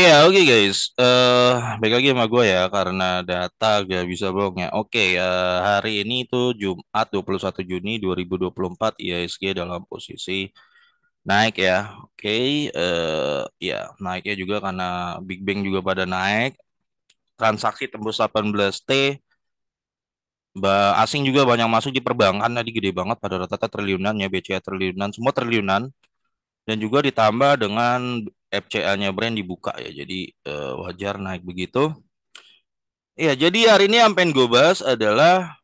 Oke guys. Baik lagi sama gue ya karena data gak bisa bohong ya. Hari ini itu Jumat 21 Juni 2024 IHSG dalam posisi naik ya. Ya naiknya juga karena Big Bang juga pada naik. Transaksi tembus 18T. Asing juga banyak masuk di perbankan tadi gede banget pada rata-rata triliunan ya, BCA triliunan, semua triliunan. Dan juga ditambah dengan FCA-nya brand dibuka ya. Jadi wajar naik begitu. Iya, jadi hari ini yang pengen gue bahas adalah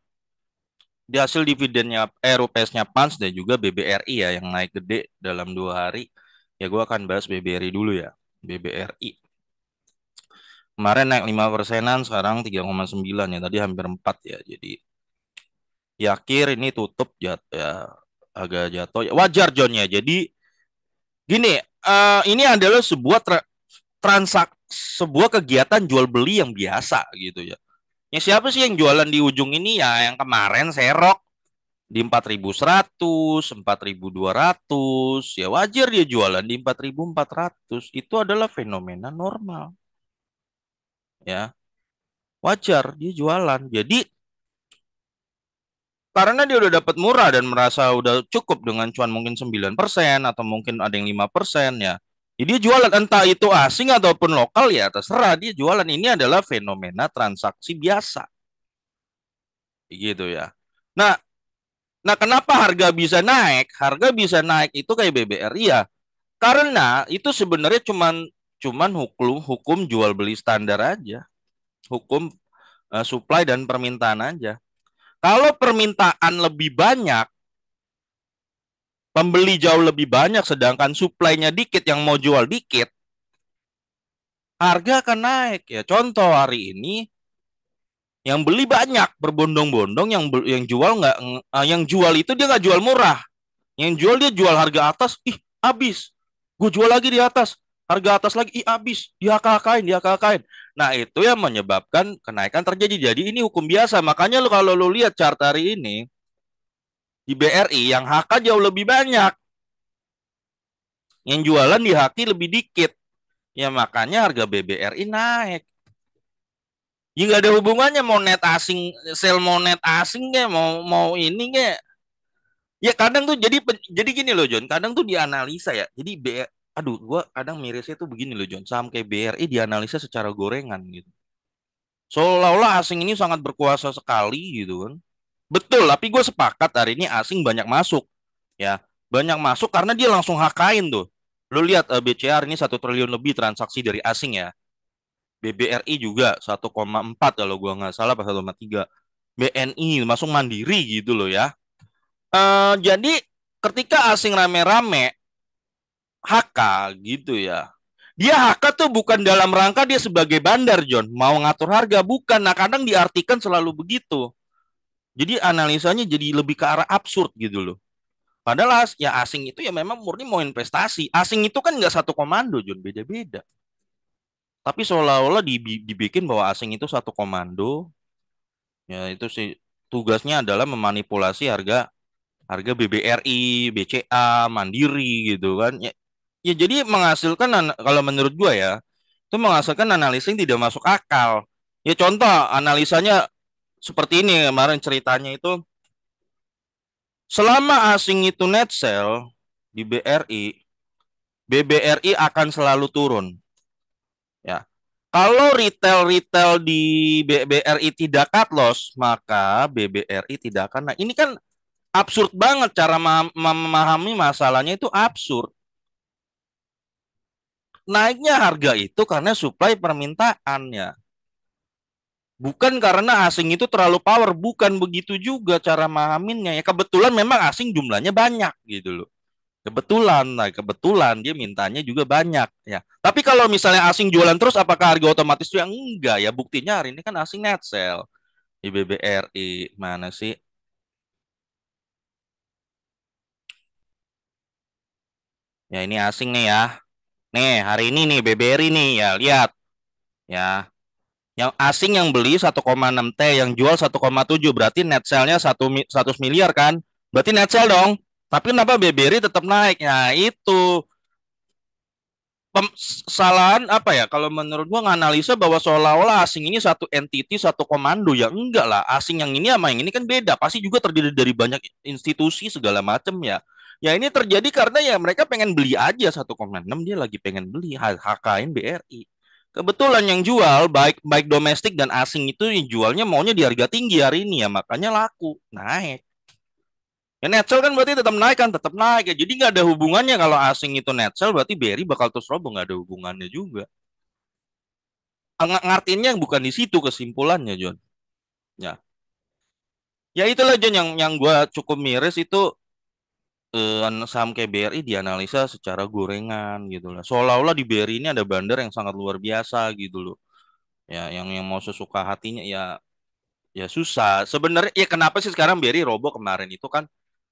di hasil dividennya Rupiahnya PANS dan juga BBRI ya yang naik gede dalam 2 hari. Ya gue akan bahas BBRI dulu ya. BBRI. Kemarin naik 5%-an, sekarang 3,9 ya. Tadi hampir 4 ya. Jadi ya akhir ini tutup agak jatuh. Ya, wajar John ya. Jadi gini, ini adalah sebuah kegiatan jual beli yang biasa gitu ya. Ya siapa sih yang jualan di ujung ini ya yang kemarin serok di 4.100, 4.200, ya wajar dia jualan di 4.400. Itu adalah fenomena normal, ya. Wajar dia jualan. Jadi karena dia udah dapat murah dan merasa udah cukup dengan cuan mungkin 9% atau mungkin ada yang 5% ya. Jadi dia jualan entah itu asing ataupun lokal ya terserah dia jualan. Ini adalah fenomena transaksi biasa gitu ya. Nah, kenapa harga bisa naik? Harga bisa naik itu kayak BBRI ya. Karena itu sebenarnya cuman cuman hukum jual beli standar aja, hukum supply dan permintaan aja. Kalau permintaan lebih banyak, pembeli jauh lebih banyak, sedangkan supply-nya dikit yang mau jual dikit, harga akan naik ya. Contoh hari ini yang beli banyak berbondong-bondong, yang jual nggak, yang jual itu dia nggak jual murah, yang jual dia jual harga atas, ih habis, gue jual lagi di atas, harga atas lagi, ih habis, dia kakak-kakain. Nah itu yang menyebabkan kenaikan terjadi. Jadi ini hukum biasa. Makanya lu kalau lu lihat chart hari ini di BRI yang HK jauh lebih banyak, yang jualan di HQ lebih dikit. Ya makanya harga BBRI naik. Ya nggak ada hubungannya mau net asing, sell mau net asing ya, mau mau ini ya. Ya kadang tuh jadi gini loh John, kadang tuh dianalisa ya. Jadi aduh gua kadang mirisnya tuh begini loh John, saham kayak BRI dianalisa secara gorengan gitu. Seolah-olah asing ini sangat berkuasa sekali gitu kan. Betul, tapi gue sepakat hari ini asing banyak masuk ya. Banyak masuk karena dia langsung hakain tuh. Lu lihat BCR ini 1 triliun lebih transaksi dari asing ya. BBRI juga 1,4 kalau gua nggak salah pas 1,3. BNI masuk mandiri gitu loh ya. Jadi ketika asing rame-rame HK gitu ya. Dia HK tuh bukan dalam rangka dia sebagai bandar, John. Mau ngatur harga, bukan. Nah, kadang diartikan selalu begitu. Jadi analisanya jadi lebih ke arah absurd gitu loh. Padahal ya asing itu ya memang murni mau investasi. Asing itu kan nggak satu komando, John. Beda-beda. Tapi seolah-olah dibikin bahwa asing itu satu komando. Ya itu sih tugasnya adalah memanipulasi harga harga BBRI, BCA, Mandiri gitu kan. Ya, ya jadi menghasilkan kalau menurut gua ya, itu menghasilkan analisis yang tidak masuk akal. Ya contoh analisanya seperti ini kemarin ceritanya itu selama asing itu net sell di BRI, BBRI akan selalu turun ya. Kalau retail-retail di BBRI tidak cut loss, maka BBRI tidak akan. Nah, ini kan absurd banget cara memahami masalahnya itu absurd. Naiknya harga itu karena supply permintaannya. Bukan karena asing itu terlalu power, bukan begitu juga cara memahaminnya. Ya kebetulan memang asing jumlahnya banyak gitu loh. Kebetulan dia mintanya juga banyak ya. Tapi kalau misalnya asing jualan terus apakah harga otomatis itu yang enggak ya? Buktinya hari ini kan asing net sell di BBRI. Mana sih? Ya ini asing nih ya. Nih, hari ini nih BBRI nih ya, lihat ya. Yang asing yang beli 1,6 T, yang jual 1,7, berarti net sale-nya 100 miliar kan? Berarti net sale dong. Tapi kenapa BBRI tetap naik? Nah, itu kesalahan apa ya? Kalau menurut gua nganalisa bahwa seolah-olah asing ini satu entity, satu komando, ya enggak lah. Asing yang ini sama yang ini kan beda. Pasti juga terdiri dari banyak institusi segala macam ya. Ya ini terjadi karena ya mereka pengen beli aja 1,6, dia lagi pengen beli HKN BRI. Kebetulan yang jual baik baik domestik dan asing itu yang jualnya maunya di harga tinggi hari ini ya, makanya laku naik. Ya net sell kan berarti tetap naik kan, tetap naik ya. Jadi nggak ada hubungannya kalau asing itu net sell berarti BRI bakal terus roboh, nggak ada hubungannya juga. Ngartinya bukan di situ kesimpulannya, John. Ya, ya itulah John yang gue cukup miris itu, saham kayak BRI dianalisa secara gorengan gitu lah. Seolah-olah di BRI ini ada bandar yang sangat luar biasa gitu loh. Ya, yang mau sesuka hatinya ya. Ya susah. Sebenarnya ya kenapa sih sekarang BRI roboh kemarin itu kan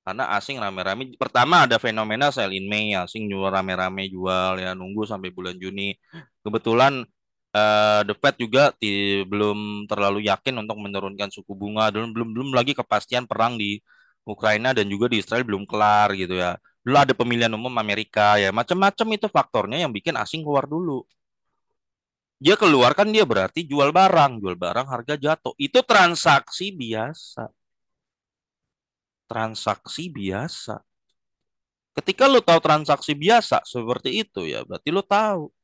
karena asing rame-rame. Pertama ada fenomena sell in May, asing jual rame-rame jual ya nunggu sampai bulan Juni. Kebetulan The Fed juga belum terlalu yakin untuk menurunkan suku bunga dan belum belum lagi kepastian perang di Ukraina dan juga di Israel belum kelar gitu ya. Belum ada pemilihan umum Amerika ya. Macam-macam itu faktornya yang bikin asing keluar dulu. Dia keluar kan dia berarti jual barang harga jatuh. Itu transaksi biasa, transaksi biasa. Ketika lu tahu transaksi biasa seperti itu ya, berarti lu tahu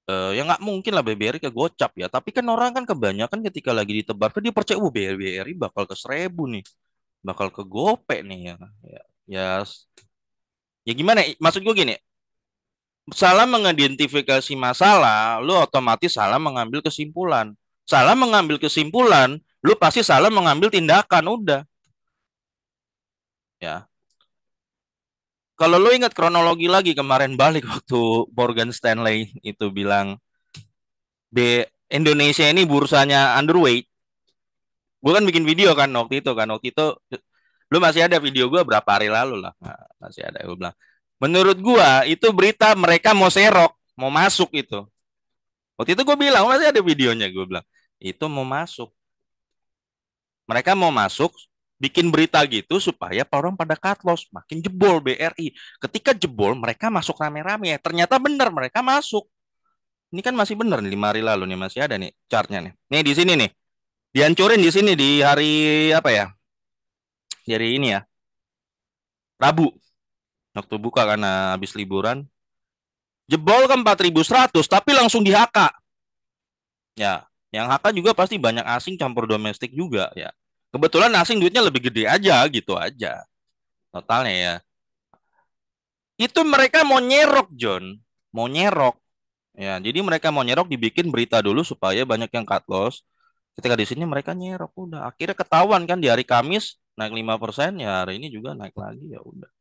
ya nggak mungkin lah BBRI ke gocap ya. Tapi kan orang kan kebanyakan ketika lagi ditebar kan dia percaya, BBRI bakal ke 1.000 nih, bakal ke gope nih ya. Ya, ya, ya gimana? Maksud gue gini, salah mengidentifikasi masalah, lu otomatis salah mengambil kesimpulan. Salah mengambil kesimpulan, lu pasti salah mengambil tindakan, udah. Ya. Kalau lu ingat kronologi lagi kemarin balik waktu Morgan Stanley itu bilang Indonesia ini bursanya underweight. Gue kan bikin video kan waktu itu lu masih ada video gue berapa hari lalu lah. Nah, masih ada gue bilang. Menurut gue itu berita mereka mau serok, mau masuk itu. Waktu itu gue bilang masih ada videonya, gue bilang itu mau masuk. Mereka mau masuk bikin berita gitu supaya orang pada cut loss, makin jebol BRI. Ketika jebol mereka masuk rame-rame. Ternyata benar mereka masuk. Ini kan masih benar nih 5 hari lalu nih masih ada nih chartnya nih. Nih di sini nih. Dihancurin di sini di hari apa ya? Di hari ini ya. Rabu. Waktu buka karena habis liburan. Jebol ke 4.100 tapi langsung di HK. Ya, yang HK juga pasti banyak asing campur domestik juga ya. Kebetulan asing duitnya lebih gede aja gitu aja. Totalnya ya. Itu mereka mau nyerok, John. Mau nyerok. Ya, jadi mereka mau nyerok dibikin berita dulu supaya banyak yang cut loss. Ketika di sini mereka nyerok udah. Akhirnya ketahuan kan di hari Kamis naik 5%, ya hari ini juga naik lagi ya udah.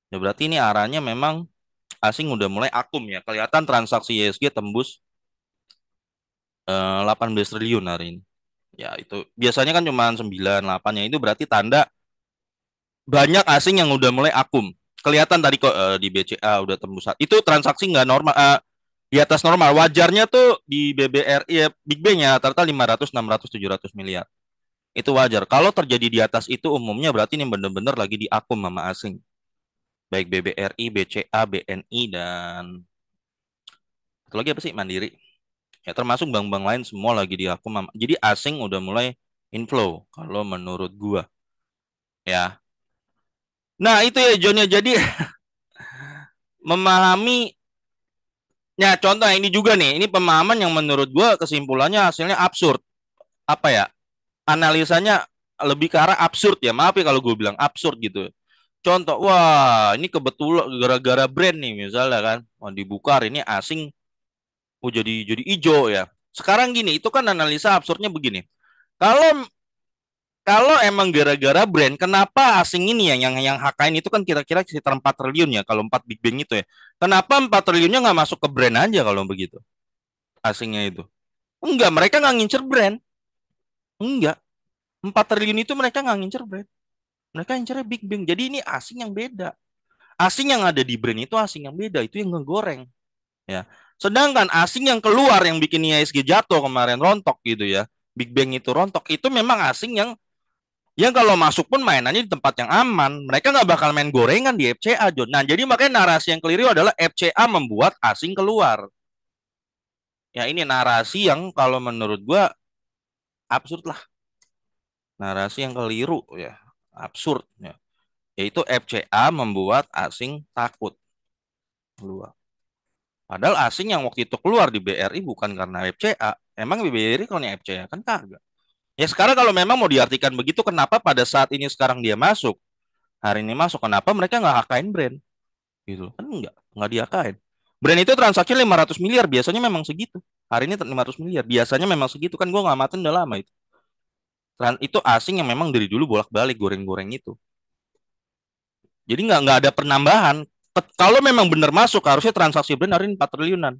Ya berarti ini arahnya memang asing udah mulai akum ya. Kelihatan transaksi ISG tembus 18 triliun hari ini. Ya itu biasanya kan cuma 9 8 ya, itu berarti tanda banyak asing yang udah mulai akum. Kelihatan tadi kok di BCA udah tembus. Itu transaksi nggak normal, di atas normal. Wajarnya tuh di BBRI ya, Big Bang-nya rata-rata 500, 600, 700 miliar. Itu wajar. Kalau terjadi di atas itu umumnya berarti ini benar-benar lagi diakum sama asing. Baik BBRI, BCA, BNI, dan satu lagi apa sih? Mandiri. Ya termasuk bank-bank lain semua lagi diakum sama. Jadi asing udah mulai inflow kalau menurut gua. Ya. Nah, itu ya John ya. Jadi memahami, ya contoh ini juga nih. Ini pemahaman yang menurut gua kesimpulannya hasilnya absurd. Apa ya? Analisanya lebih ke arah absurd ya. Maaf ya kalau gue bilang absurd gitu. Contoh, wah ini kebetulan gara-gara brand nih misalnya kan, mau dibuka hari ini asing, oh jadi hijau ya. Sekarang gini, itu kan analisa absurdnya begini. Kalau kalau emang gara-gara brand, kenapa asing ini yang HKN itu kan kira-kira sekitar 4 triliun ya, kalau 4 Big Bang itu ya. Kenapa 4 triliunnya nggak masuk ke brand aja kalau begitu, asingnya itu? Enggak, mereka nggak ngincer brand. Enggak, 4 triliun itu mereka nggak ngincer brand. Mereka ngincernya Big Bang. Jadi ini asing yang beda. Asing yang ada di brand itu asing yang beda, itu yang ngegoreng. Ya. Sedangkan asing yang keluar yang bikin IHSG jatuh kemarin rontok gitu ya. Big Bang itu rontok, itu memang asing yang kalau masuk pun mainannya di tempat yang aman. Mereka nggak bakal main gorengan di FCA, John. Nah, jadi makanya narasi yang keliru adalah FCA membuat asing keluar. Ya ini narasi yang kalau menurut gua absurd lah. Narasi yang keliru ya. Absurd ya. Yaitu FCA membuat asing takut keluar. Padahal asing yang waktu itu keluar di BRI bukan karena FCA. Emang BRI kalau FCA kan kagak. Ya sekarang kalau memang mau diartikan begitu, kenapa pada saat ini sekarang dia masuk, hari ini masuk, kenapa mereka nggak hakain brand? Gitu kan nggak dihakain. Brand itu transaksi 500 miliar, biasanya memang segitu. Hari ini 500 miliar, biasanya memang segitu kan gue ngamatin udah lama itu. Itu asing yang memang dari dulu bolak-balik goreng-goreng itu. Jadi nggak ada penambahan. Kalau memang benar masuk, harusnya transaksi brand hari ini 4 triliunan.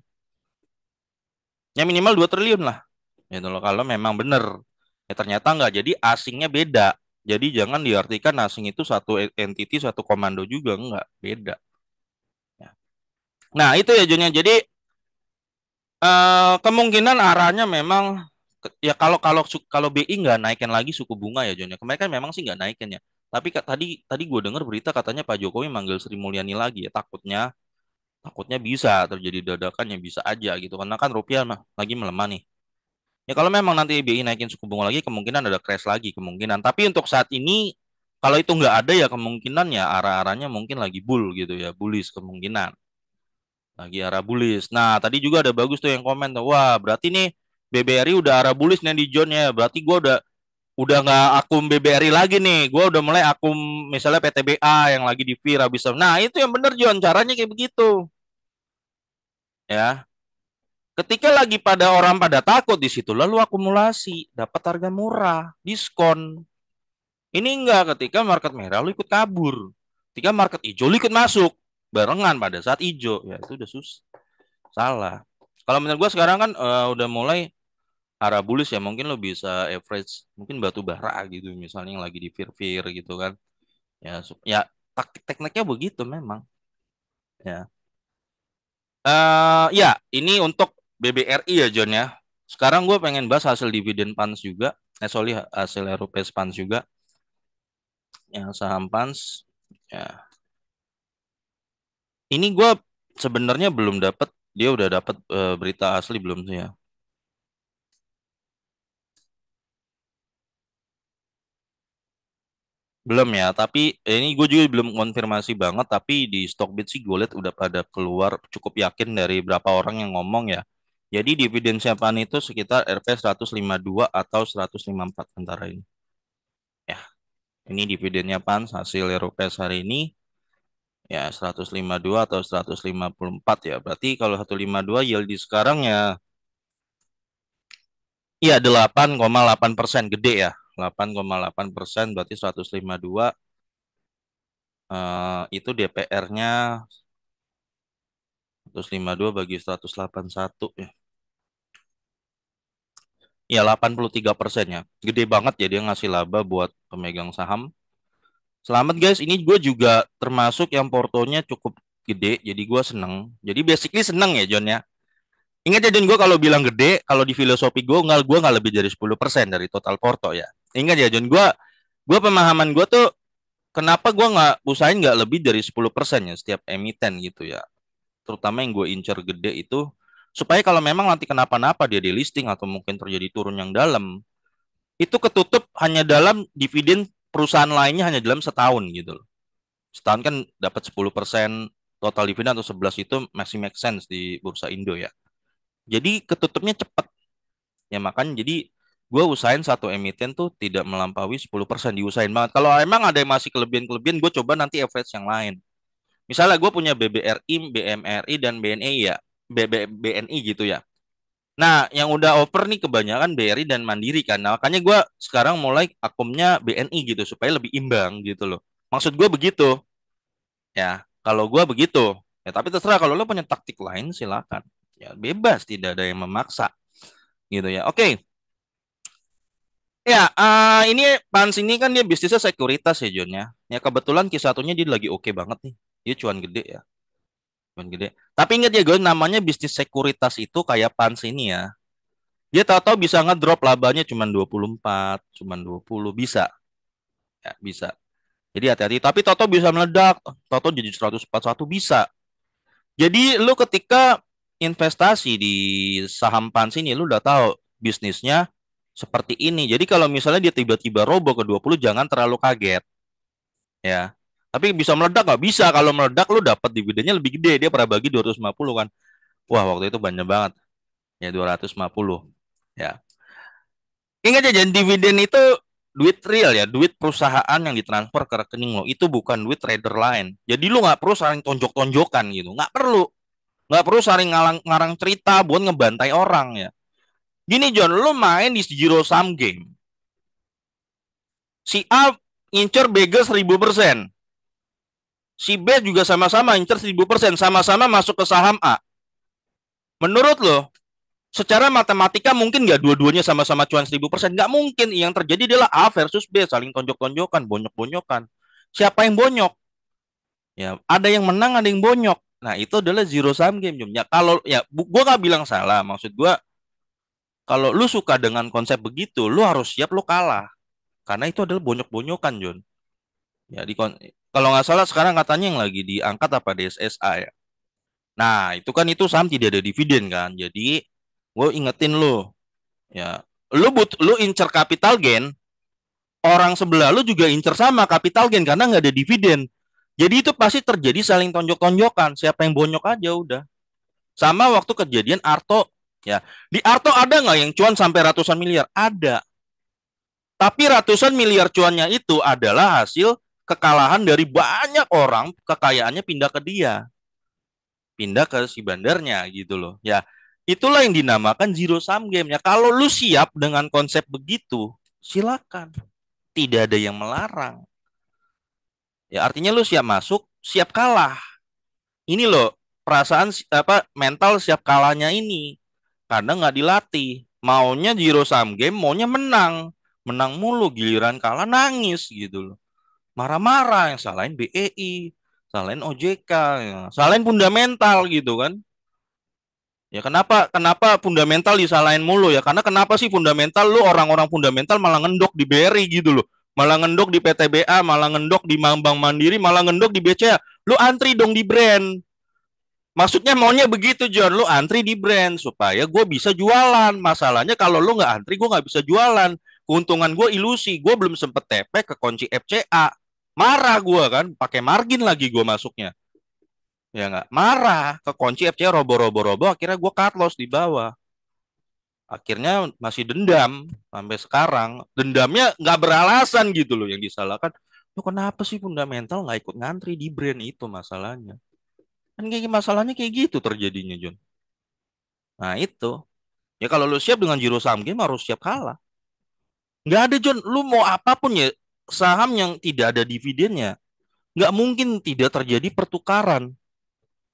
Ya minimal 2 triliun lah. Gitu loh, kalau memang benar. Ya ternyata nggak. Jadi asingnya beda. Jadi jangan diartikan asing itu satu entity, satu komando juga. Enggak, beda. Ya. Nah itu ya Junnya. Jadi kemungkinan arahnya memang ya kalau kalau kalau BI nggak naikin lagi suku bunga ya Junnya. Kemarin kan memang sih nggak naikin ya. Tapi tadi tadi gue dengar berita katanya Pak Jokowi manggil Sri Mulyani lagi ya. Takutnya bisa terjadi dadakan yang bisa aja gitu. Karena kan rupiah lagi melemah nih. Ya kalau memang nanti BI naikin suku bunga lagi, kemungkinan ada crash lagi kemungkinan. Tapi untuk saat ini, kalau itu nggak ada ya kemungkinan ya arah-arahnya mungkin lagi bull gitu ya, bullish kemungkinan. Lagi arah bullish. Nah tadi juga ada bagus tuh yang komen tuh, wah berarti nih BBRI udah arah bullish nih di John ya. Berarti gua udah nggak akum BBRI lagi nih. Gua udah mulai akum misalnya PTBA yang lagi di VIR habis. Nah itu yang bener John, caranya kayak begitu ya. Ketika lagi pada orang pada takut di situ, lalu akumulasi, dapat harga murah, diskon. Ini enggak, ketika market merah lu ikut kabur. Ketika market hijau lu ikut masuk. Barengan pada saat hijau. Ya itu udah salah. Kalau menurut gua sekarang kan udah mulai arah bullish ya. Mungkin lu bisa average. Mungkin batu bara gitu. Misalnya yang lagi di fear-fear gitu kan. Ya, ya taktik tekniknya begitu memang. Ya. Ya, ini untuk BBRI ya John ya. Sekarang gue pengen bahas hasil dividen Pans juga. Sorry, hasil Europees Pans juga. Yang saham Pans. Ya, ini gue sebenarnya belum dapat, dia udah dapat berita asli belum sih ya? Belum ya, tapi ini gue juga belum konfirmasi banget, tapi di Stockbit sih gue lihat udah pada keluar cukup yakin dari berapa orang yang ngomong ya. Jadi dividen siapaan itu sekitar RP 152 atau 154 antara ini. Ya, ini dividennya PAN hasil Europees hari ini ya 152 atau 154 ya. Berarti kalau 152 yield di sekarang ya iya 8,8% gede ya. 8,8% berarti 152 itu DPR-nya 152 bagi 181 ya. Ya 83% ya. Gede banget ya dia ngasih laba buat pemegang saham. Selamat guys, ini gue juga termasuk yang portonya cukup gede, jadi gue seneng. Jadi basically seneng ya John ya. Ingat ya John, gue kalau bilang gede, kalau di filosofi gue nggak lebih dari 10% dari total porto ya. Ingat ya John, gue pemahaman gue tuh kenapa gue nggak usahain nggak lebih dari 10% ya setiap emiten gitu ya. Terutama yang gue incer gede itu supaya kalau memang nanti kenapa-napa dia di listing atau mungkin terjadi turun yang dalam, itu ketutup hanya dalam dividen perusahaan lainnya hanya dalam setahun gitu loh. Setahun kan dapat 10% total dividen atau 11 itu masih make sense di Bursa Indo ya. Jadi ketutupnya cepat. Ya makanya jadi gue usahain satu emiten tuh tidak melampaui 10%, diusahain banget. Kalau emang ada yang masih kelebihan-kelebihan, gue coba nanti average yang lain. Misalnya gue punya BBRI, BMRI, dan BNI ya. BNI gitu ya. Nah, yang udah over nih kebanyakan BRI dan Mandiri kan. Nah, makanya gue sekarang mulai akumnya BNI gitu supaya lebih imbang gitu loh. Maksud gue begitu ya. Kalau gue begitu. Ya, tapi terserah kalau lo punya taktik lain silakan. Ya, bebas, tidak ada yang memaksa gitu ya. Oke. Ya, ini Pans ini kan dia bisnisnya sekuritas ya John ya. Ya kebetulan Q1-nya dia lagi oke banget nih. Dia cuan gede ya. Cuan gede. Tapi ingat ya gue namanya bisnis sekuritas itu kayak Pans ini ya. Dia tahu-tahu bisa ngedrop labanya cuma 24, cuma 20 bisa. Ya, bisa. Jadi hati-hati. Tapi tahu-tahu bisa meledak. Tahu-tahu jadi 141 bisa. Jadi lu ketika investasi di saham PANS ini lu udah tahu bisnisnya seperti ini. Jadi kalau misalnya dia tiba-tiba roboh ke 20 jangan terlalu kaget ya. Tapi bisa meledak nggak? Bisa. Kalau meledak lu dapat dividennya lebih gede. Dia pernah bagi 250 kan. Wah, waktu itu banyak banget. Ya 250. Ya. Ingat aja dividen itu duit real ya, duit perusahaan yang ditransfer ke rekening lo. Itu bukan duit trader lain. Jadi lu nggak perlu saling tonjok-tonjokan gitu. Nggak perlu. Nggak perlu saling ngarang cerita buat ngebantai orang ya. Gini John, lu main di zero sum game. Si A ngincer BG 1000%. Si B juga sama-sama ngincer 1000%. Sama-sama masuk ke saham A. Menurut lo, secara matematika mungkin nggak dua-duanya sama-sama cuan 1000%? Nggak mungkin. Yang terjadi adalah A versus B. Saling tonjok-tonjokan, bonyok-bonyokan. Siapa yang bonyok? Ya, ada yang menang, ada yang bonyok. Nah, itu adalah zero sum game. Ya, kalau ya, gua nggak bilang salah. Maksud gua, kalau lu suka dengan konsep begitu, lu harus siap lu kalah. Karena itu adalah bonyok-bonyokan, John. Ya, kalau nggak salah sekarang katanya yang lagi diangkat apa DSSA ya. Nah, itu kan itu saham tidak ada dividen kan. Jadi, gue ingetin lu, ya, lu incer capital gain, orang sebelah lu juga incer sama capital gain karena nggak ada dividen. Jadi itu pasti terjadi saling tonjok-tonjokan. Siapa yang bonyok aja udah. Sama waktu kejadian Arto, ya. Di Arto ada nggak yang cuan sampai ratusan miliar? Ada. Tapi ratusan miliar cuannya itu adalah hasil kekalahan dari banyak orang, kekayaannya pindah ke dia, pindah ke si bandarnya gitu loh. Ya, itulah yang dinamakan zero sum game. Ya, kalau lu siap dengan konsep begitu, silakan. Tidak ada yang melarang. Ya, artinya lu siap masuk, siap kalah. Ini loh, perasaan apa mental siap kalahnya ini. Kadang nggak dilatih. Maunya zero sum game, maunya menang. Menang mulu, giliran kalah nangis gitu loh. Marah-marah, yang salahin BEI, salahin OJK, ya. Salahin fundamental gitu kan. Ya kenapa kenapa fundamental disalahin mulu ya? Karena kenapa sih fundamental lu orang-orang fundamental malah ngendok di BRI gitu loh. Malah ngendok di PTBA, malah ngendok di Bank Mandiri, malah ngendok di BCA. Lu antri dong di brand. Maksudnya maunya begitu John, lu antri di brand supaya gue bisa jualan. Masalahnya kalau lu nggak antri, gue nggak bisa jualan. Keuntungan gue ilusi, gue belum sempet TP ke kunci FCA. Marah gue kan, pakai margin lagi gue masuknya. Ya nggak, marah ke kunci FCA robo-robo-robo, akhirnya gue cut loss di bawah. Akhirnya masih dendam sampai sekarang. Dendamnya nggak beralasan gitu loh yang disalahkan. Lu kenapa sih fundamental nggak ikut ngantri di brand itu masalahnya? Kan kayak masalahnya kayak gitu terjadinya John. Nah itu. Ya kalau lu siap dengan zero sum game harus siap kalah. Nggak ada John. Lu mau apapun ya saham yang tidak ada dividennya. Nggak mungkin tidak terjadi pertukaran.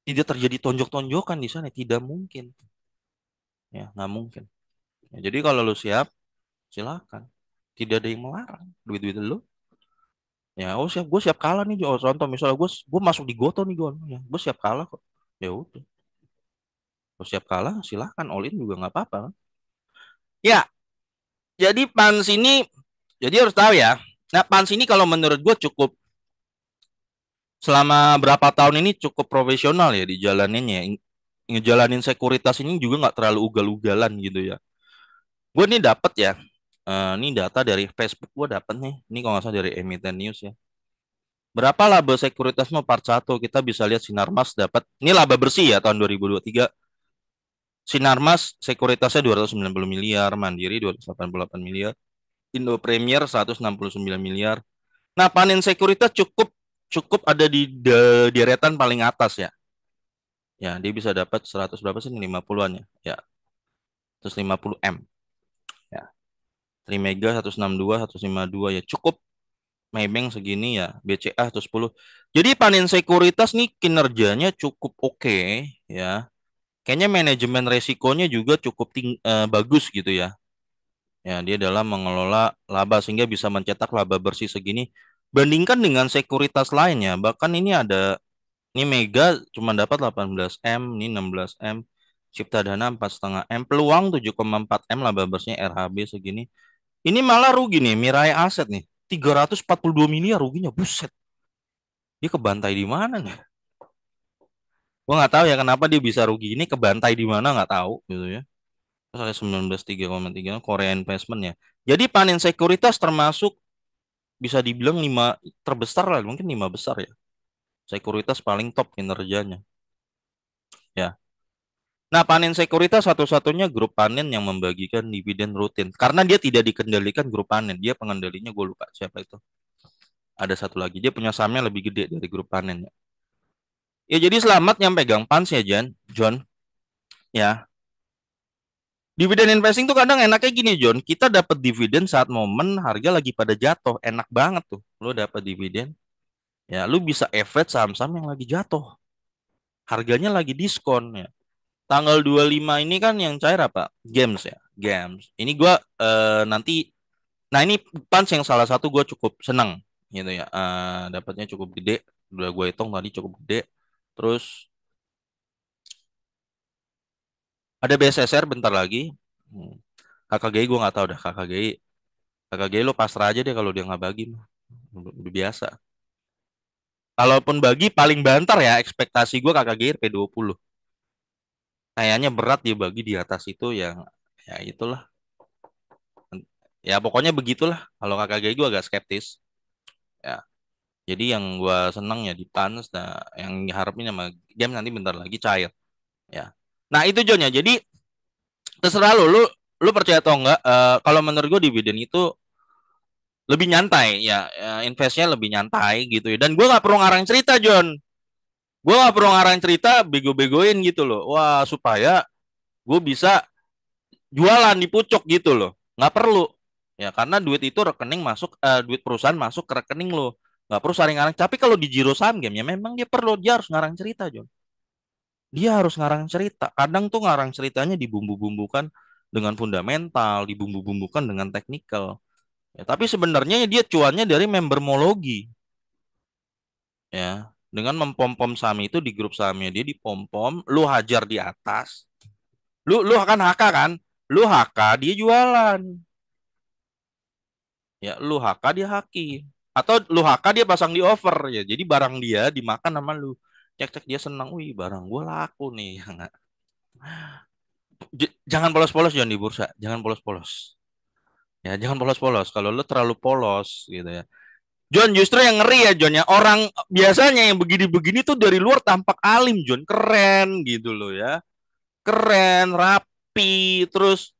Tidak terjadi tonjok-tonjokan di sana. Tidak mungkin. Ya nggak mungkin. Ya, jadi kalau lu siap silakan. Tidak ada yang melarang. Duit-duit lu. Ya oh siap. Gue siap kalah nih. Oh, contoh misalnya gue masuk di Goto nih gue. Ya, gue siap kalah kok. Ya udah. Gue siap kalah silahkan. All in juga nggak apa-apa kan. Ya jadi PANS ini. Jadi harus tahu ya. Nah, PANS ini kalau menurut gue cukup selama berapa tahun ini cukup profesional ya dijalaninnya. Ngejalanin sekuritas ini juga nggak terlalu ugal-ugalan gitu ya. Gue nih dapat ya, ini data dari Facebook gue dapat nih. Ini kalau nggak salah dari Emiten News ya. Berapa laba sekuritasmu part satu? Kita bisa lihat Sinarmas dapat. Ini laba bersih ya tahun 2023. Sinarmas sekuritasnya 290 miliar, Mandiri 288 miliar, Indo Premier 169 miliar. Nah, panen sekuritas cukup cukup ada di deretan paling atas ya. Ya, dia bisa dapat 100 berapa sih? 50-an ya. Ya, 150 M. Ya. Trimega 162, 152 ya. Cukup Maybank segini ya. BCA 110. Jadi panen sekuritas nih kinerjanya cukup oke ya. Kayaknya manajemen resikonya juga cukup bagus gitu ya. Ya, dia dalam mengelola laba sehingga bisa mencetak laba bersih segini. Bandingkan dengan sekuritas lainnya, bahkan ini ada ini Mega cuma dapat 18 M, ini 16 M, Cipta Dana 4,5 M, peluang 7,4 M laba bersihnya RHB segini. Ini malah rugi nih, Mirai Aset nih, 342 miliar ruginya, buset. Dia kebantai di mana nih? Gua nggak tahu ya kenapa dia bisa rugi ini, kebantai di mana nggak tahu gitu ya. Terus ada 19,3,3 Korea Investment ya. Jadi Panin Sekuritas termasuk bisa dibilang lima terbesar lah, mungkin lima besar ya. Sekuritas paling top kinerjanya ya. Nah, Panin Sekuritas satu-satunya grup panen yang membagikan dividen rutin. Karena dia tidak dikendalikan grup panen, dia pengendalinya gue lupa siapa itu. Ada satu lagi, dia punya sahamnya lebih gede dari grup panen ya. Ya jadi selamat yang pegang Pans ya John. Ya, dividen investing tuh kadang enaknya gini John, kita dapat dividen saat momen harga lagi pada jatuh, enak banget tuh. Lu dapat dividen, ya lu bisa average saham-saham yang lagi jatuh, harganya lagi diskon ya. Tanggal 25 ini kan yang cair apa? Games ya, games. Ini gua nanti, nah ini punch yang salah satu gue cukup seneng gitu ya. Dapatnya cukup gede, udah gue hitung tadi cukup gede. Terus ada BSSR bentar lagi. Hmm. KKGI gue nggak tahu dah, KKGI lo pasrah aja deh kalau dia nggak bagi mah. Udah biasa. Kalaupun bagi paling banter ya ekspektasi gue KKGI P20. Kayaknya berat dia bagi di atas itu yang ya itulah. Ya pokoknya begitulah. Kalau KKGI gue agak skeptis. Ya. Jadi yang gue seneng ya di Tans, nah yang diharapin sama game nanti bentar lagi cair. Ya. Nah itu John ya. Jadi terserah lu percaya atau enggak? Kalau menurut gue dividen itu lebih nyantai ya, investnya lebih nyantai gitu ya. Dan gue nggak perlu ngarang cerita John. Gue nggak perlu ngarang cerita bego-begoin gitu loh. Wah supaya gue bisa jualan di pucuk gitu loh. Nggak perlu. Ya karena duit itu rekening masuk, duit perusahaan masuk ke rekening lo. Nggak perlu saring ngarang. Tapi kalau di Giro saham game ya memang dia perlu, dia harus ngarang cerita John. Dia harus ngarang cerita. Kadang tuh ngarang ceritanya dibumbu-bumbukan dengan fundamental, dibumbu-bumbukan dengan teknikal. Ya, tapi sebenarnya dia cuannya dari membermologi, ya. Dengan mempom-pom saham itu di grup sahamnya dia dipom-pom, lu hajar di atas. Lu akan HK kan? Lu HK dia jualan. Ya, lu HK dia haki. Atau lu HK dia pasang di over ya. Jadi barang dia dimakan sama lu. Cek-cek dia senang, wih barang gua laku nih. Jangan polos-polos John di bursa, jangan polos-polos. Ya, jangan polos-polos. Kalau lu terlalu polos gitu ya. John justru yang ngeri ya John ya. Orang biasanya yang begini-begini tuh dari luar tampak alim John. Keren gitu loh ya. Keren, rapi, terus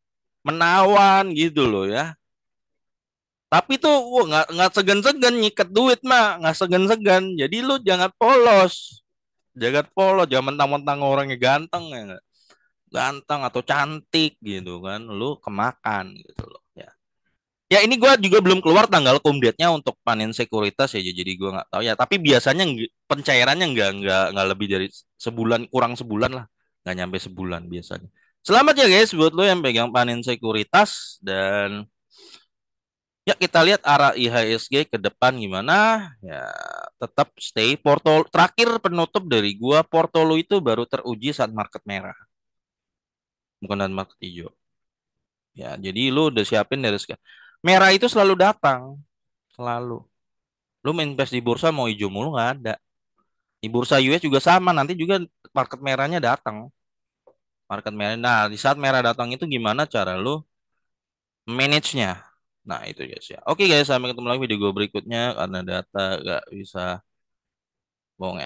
menawan gitu loh ya. Tapi tuh wah, nggak segan-segan nyikat duit mah. Nggak segan-segan. Jadi lu jangan polos. Jangan polos. Jangan mentang-mentang orangnya ganteng ya. Ganteng atau cantik gitu kan. Lu kemakan gitu loh ya. Ya ini gue juga belum keluar tanggal kumdate-nya untuk panen sekuritas ya, jadi gue nggak tahu ya. Tapi biasanya pencairannya nggak lebih dari sebulan, kurang sebulan lah, nggak nyampe sebulan biasanya. Selamat ya guys buat lo yang pegang panen sekuritas dan ya kita lihat arah IHSG ke depan gimana. Ya tetap stay portol. Terakhir penutup dari gua portolo itu baru teruji saat market merah, bukan saat market hijau. Ya jadi lu udah siapin dari sekarang. Merah itu selalu datang, selalu. Lu main invest di bursa mau hijau mulu nggak ada. Di bursa US juga sama, nanti juga market merahnya datang. Market merah. Nah, di saat merah datang itu gimana cara lu manage-nya? Nah, itu guys ya. Oke guys, sampai ketemu lagi video gue berikutnya karena data nggak bisa bohong.